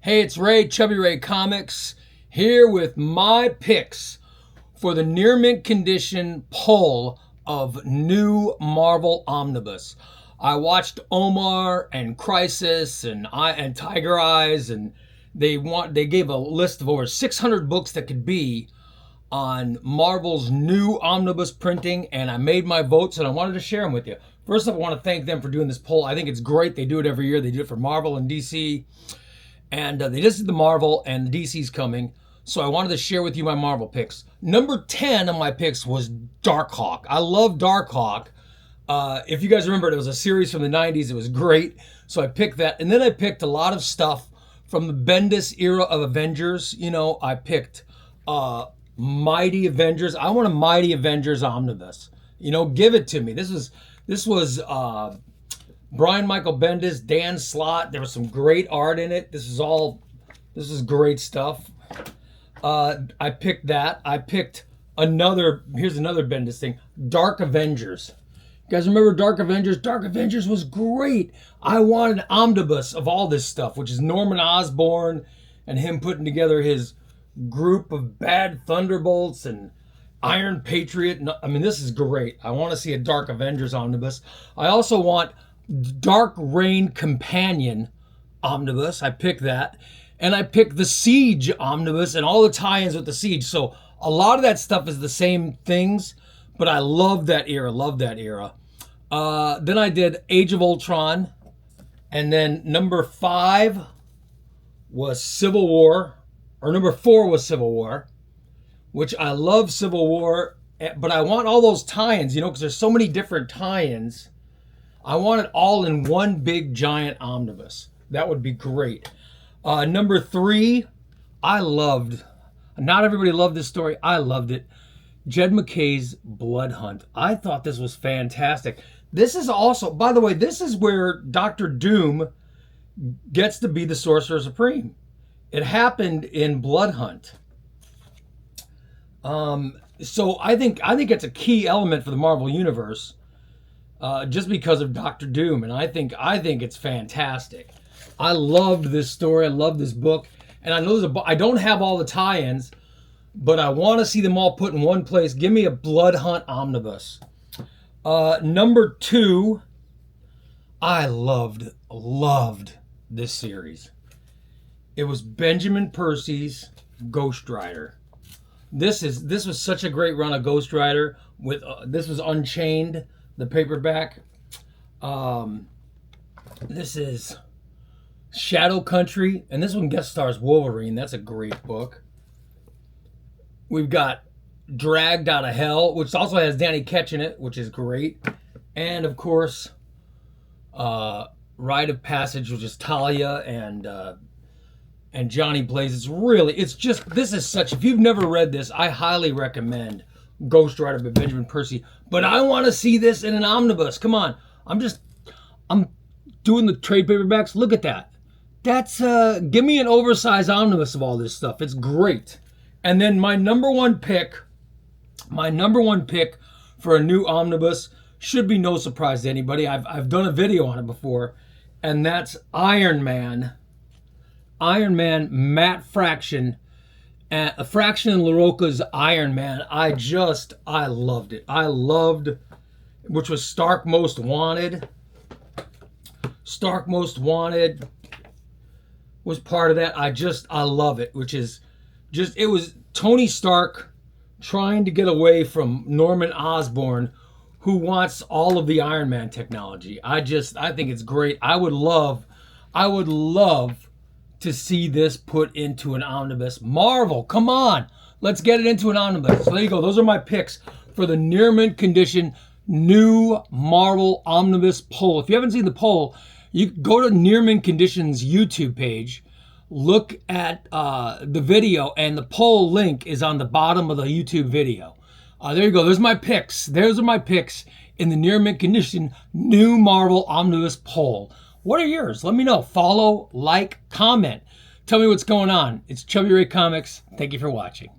Hey, it's Ray, Chubby Ray Comics, here with my picks for the near mint condition pull of new Marvel Omnibus. I watched Omar and Crisis and Tiger Eyes, and they gave a list of over 600 books that could be on Marvel's new omnibus printing, and I made my votes and I wanted to share them with you. First off, I want to thank them for doing this poll. I think it's great. They do it every year. They do it for Marvel and DC. And they just did the Marvel, and the DC's coming. So I wanted to share with you my Marvel picks. Number 10 of my picks was Darkhawk. I love Darkhawk. If you guys remember, it was a series from the 90s. It was great. So I picked that. And then I picked a lot of stuff from the Bendis era of Avengers. You know, I picked Mighty Avengers. I want a Mighty Avengers omnibus. You know, give it to me. This was Brian Michael Bendis, Dan Slott. There was some great art in it. This is great stuff. I picked that. I picked here's another Bendis thing, Dark Avengers. You guys remember Dark Avengers? Dark Avengers was great. I want an omnibus of all this stuff, which is Norman Osborn and him putting together his group of bad Thunderbolts and Iron Patriot. I mean, this is great. I want to see a Dark Avengers omnibus. I also want Dark Reign Companion omnibus. I picked that. And I picked the Siege omnibus and all the tie-ins with the Siege. So a lot of that stuff is the same things, but I love that era. Then I did Age of Ultron. And then number 5 was Civil War. Or number 4 was Civil War, which I love Civil War. But I want all those tie-ins, you know, because there's so many different tie-ins. I want it all in one big giant omnibus. That would be great. Number 3, I loved. Not everybody loved this story. I loved it. Jed MacKay's Blood Hunt. I thought this was fantastic. This is also, by the way, this is where Dr. Doom gets to be the Sorcerer Supreme. It happened in Blood Hunt. So I think it's a key element for the Marvel Universe. Just because of Dr. Doom, and I think it's fantastic. I loved this story. I love this book, and I know I don't have all the tie-ins, but I want to see them all put in one place. Give me a Blood Hunt omnibus. Number 2, I loved this series. It was Benjamin Percy's Ghost Rider. This was such a great run of Ghost Rider. With this was Unchained, the paperback. This is Shadow Country, and this one guest stars Wolverine. That's a great book. We've got Dragged Out of Hell, which also has Danny Ketch in it, which is great. And of course, Rite of Passage, which is Talia and Johnny Blaze. This is such, if you've never read this, I highly recommend Ghost Rider by Benjamin Percy. But I want to see this in an omnibus. Come on. I'm doing the trade paperbacks. Look at that. That's give me an oversized omnibus of all this stuff. It's great. And then my number one pick for a new omnibus should be no surprise to anybody. I've done a video on it before, and that's Iron Man. Iron Man Matt Fraction. Fraction and LaRocca's Iron Man. I loved it. I loved, which was Stark Most Wanted. Stark Most Wanted was part of that. I love it, which is it was Tony Stark trying to get away from Norman Osborn, who wants all of the Iron Man technology. I think it's great. I would love to see this put into an omnibus. Marvel, come on. Let's get it into an omnibus. So there you go. Those are my picks for the near mint condition new Marvel omnibus poll. If you haven't seen the poll, you go to Near Mint Condition's YouTube page, look at the video, and the poll link is on the bottom of the YouTube video. There you go. Those are my picks in the near mint condition new Marvel omnibus poll. What are yours? Let me know. Follow, like, comment. Tell me what's going on. It's Chubby Ray Comics. Thank you for watching.